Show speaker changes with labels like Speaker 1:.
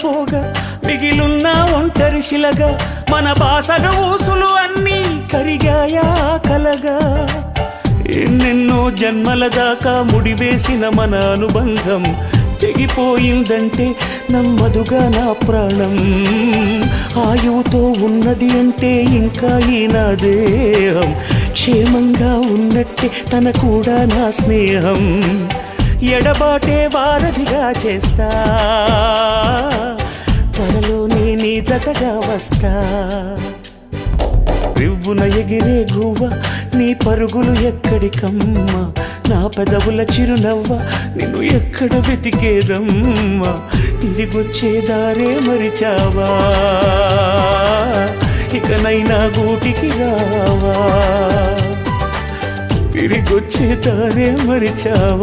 Speaker 1: వెళ్ళిపోగా మిగిలున్న ఒంటరి శిలగా మన బాసలు ఊసులు అన్నీ కరిగాయా కలగా ఎన్నెన్నో జన్మల దాకా ముడివేసిన మన అనుబంధం తెగిపోయిందంటే నమ్మదుగా నా ప్రాణం ఆయువుతో ఉన్నది అంటే ఇంకా ఈ నా దేహం క్షేమంగా ఉన్నట్టే తన కూడా నా స్నేహం ఎడబాటే వారధిగా చేస్తా త్వరలోనే నీ జతగా వస్తా రివ్వున ఎగిరే గువ్వ నీ పరుగులు ఎక్కడికమ్మా నా పెదవుల చిరునవ్వ నిన్ను ఎక్కడ వెతికేదమ్మా తిరిగొచ్చే దారే మరిచావా ఇకనైనా గూటికి రావా తిరిగొచ్చే దారే మరిచావా